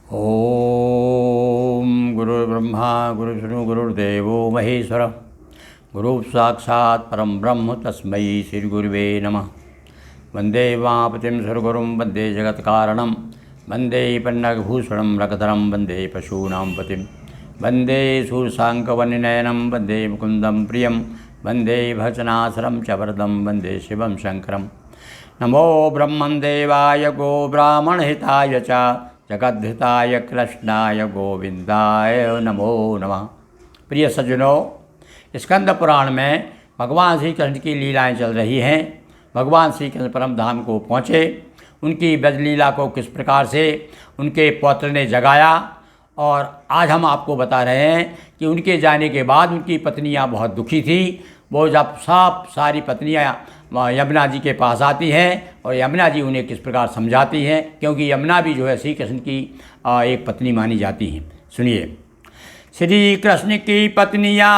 ओम गुरुर्ब्रह्मा गुरुर्विष्णु गुरुर्देवो महेश्वर गुरु साक्षात् परम ब्रह्म तस्मै श्री गुरुवे नमः। वंदे वापतिं सुरगुरुं वंदे जगत्कारणं वंदे पन्नगभूषणं रकधरं वंदे पशूनां पतिं वंदे शूरशाङ्कवन्निनयनं वंदे मुकुन्दं प्रियं वंदे भजनासरं च वरदं वंदे शिवं शङ्करं। नमो ब्रह्मं देवाय गो ब्राह्मणहिताय च जगद्धिताय कृष्णाय गोविंदाय नमो नमः। प्रिय सज्जनों, स्कंद पुराण में भगवान श्री कृष्ण की लीलाएं चल रही हैं। भगवान श्री कृष्ण परम धाम को पहुँचे, उनकी ब्रजलीला को किस प्रकार से उनके पौत्र ने जगाया, और आज हम आपको बता रहे हैं कि उनके जाने के बाद उनकी पत्नियां बहुत दुखी थी। वो जब सारी पत्नियां यमुना जी के पास आती हैं और यमुना जी उन्हें किस प्रकार समझाती हैं, क्योंकि यमुना भी जो है श्री कृष्ण की एक पत्नी मानी जाती हैं। सुनिए। श्री कृष्ण की पत्नियां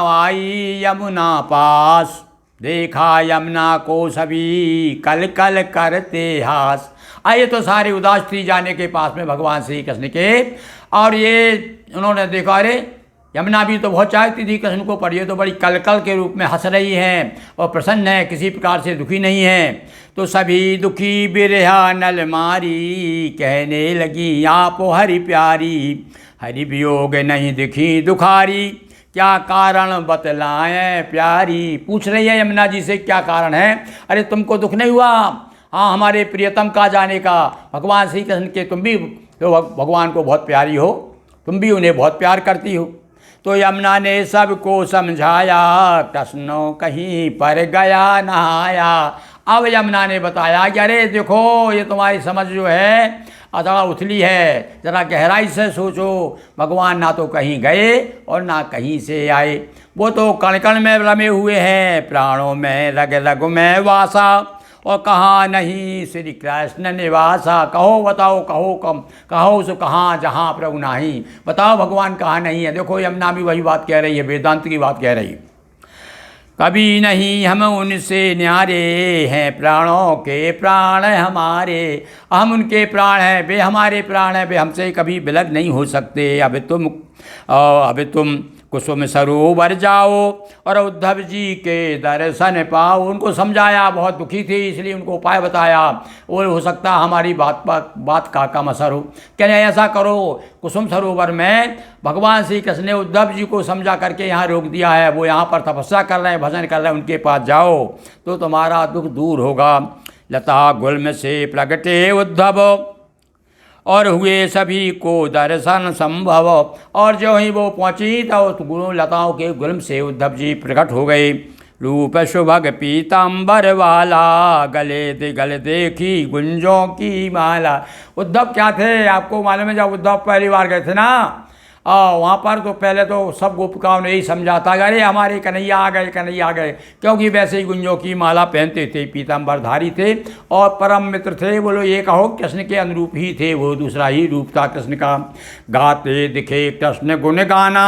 आई यमुना पास, देखा यमुना को सभी कल कल करते हास। आइए तो सारे उदास थी जाने के पास में भगवान श्री कृष्ण के, और ये उन्होंने देखा अरे यमुना भी तो बहुत चाहती थी कृष्ण को, पर ये तो बड़ी कलकल के रूप में हंस रही हैं और प्रसन्न है, किसी प्रकार से दुखी नहीं है। तो सभी दुखी बिरहा नल मारी, कहने लगी आपो हरि प्यारी, हरि वियोग नहीं दिखी दुखारी, क्या कारण बतलाएं प्यारी। पूछ रही है यमुना जी से क्या कारण है। अरे तुमको दुख नहीं हुआ? हाँ, हमारे प्रियतम का जाने का। भगवान श्री कृष्ण के तुम भी तो भगवान को बहुत प्यारी हो, तुम भी उन्हें बहुत प्यार करती हो। तो यमुना ने सबको समझाया, कृष्ण कहीं पर गया नहाया। अब यमुना ने बताया कि अरे देखो, ये तुम्हारी समझ जो है थोड़ा उथली है, ज़रा गहराई से सोचो। भगवान ना तो कहीं गए और ना कहीं से आए, वो तो कण कण में रमे हुए हैं, प्राणों में रग रग में वासा, और कहाँ नहीं श्री कृष्ण निवासा। कहो बताओ, कहो सो कहाँ जहाँ प्रभु नाही। बताओ भगवान कहाँ नहीं है। देखो यमुना भी वही बात कह रही है, वेदांत की बात कह रही है। कभी नहीं हम उनसे न्यारे हैं, प्राणों के प्राण हमारे। हम उनके प्राण हैं, वे हमारे प्राण हैं, वे हमसे कभी विलग नहीं हो सकते। अब तुम कुसुम सरोवर जाओ और उद्धव जी के दर्शन पाओ। उनको समझाया, बहुत दुखी थी इसलिए उनको उपाय बताया। वो हो सकता हमारी बात का कम असर हो। कहने ऐसा करो, कुसुम सरोवर में भगवान श्री कृष्ण ने उद्धव जी को समझा करके यहाँ रोक दिया है, वो यहाँ पर तपस्या कर रहे हैं, भजन कर रहे हैं, उनके पास जाओ तो तुम्हारा दुख दूर होगा। लता गुल्म से प्रगटे उद्धव और हुए सभी को दर्शन संभव। और जो ही वो पहुँची तो गुरु लताओं के गुल्म से उद्धव जी प्रकट हो गए। रूप सुभग पीताम्बर वाला, गले देखी गुंजों की माला। उद्धव क्या थे आपको मालूम है? जब उद्धव पहली बार गए थे ना वहाँ पर, तो पहले तो सब गोपिकाओं ने यही समझा था, अरे हमारे कन्हैया आ गए, कन्हैया आ गए, क्योंकि वैसे ही गुंजों की माला पहनते थे, पीताम्बरधारी थे और परम मित्र थे। बोलो ये कहो कृष्ण के अनुरूप ही थे, वो दूसरा ही रूप था कृष्ण का। गाते दिखे कृष्ण गुण गाना,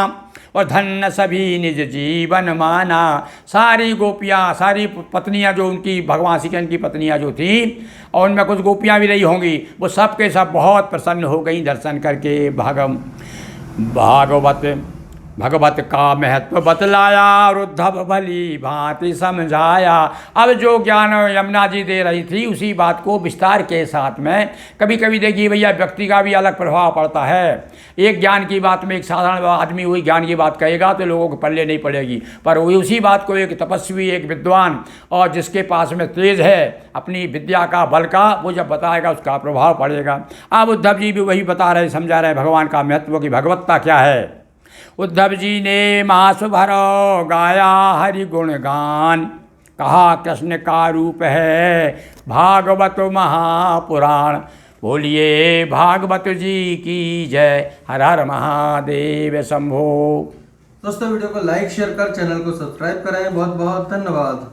और धन्य सभी निज जीवन माना। सारी गोपियाँ, सारी पत्नियाँ जो उनकी भगवान श्री कृष्ण की पत्नियाँ जो थी, और उनमें कुछ गोपियाँ भी रही होंगी, वो सब के सब बहुत प्रसन्न हो गई दर्शन करके। भगवत का महत्व बतलाया, और उद्धव भली भांति समझाया। अब जो ज्ञान यमुना जी दे रही थी उसी बात को विस्तार के साथ में, कभी कभी देखिए भैया व्यक्ति का भी अलग प्रभाव पड़ता है। एक ज्ञान की बात में एक साधारण आदमी वही ज्ञान की बात कहेगा तो लोगों को पल्ले नहीं पड़ेगी, पर वही उसी बात को एक तपस्वी, एक विद्वान, और जिसके पास में तेज है अपनी विद्या का, बल का, वो जब बताएगा उसका प्रभाव पड़ेगा। अब उद्धव जी भी वही बता रहे, समझा रहे भगवान का महत्व की भगवत्ता क्या है। उद्धव जी ने मास भरो गाया हरि गुण गान, कहा कृष्ण का रूप है भागवत महापुराण। बोलिए भागवत जी की जय। हर हर महादेव शंभो। दोस्तों वीडियो को लाइक शेयर कर चैनल को सब्सक्राइब करें। बहुत बहुत धन्यवाद।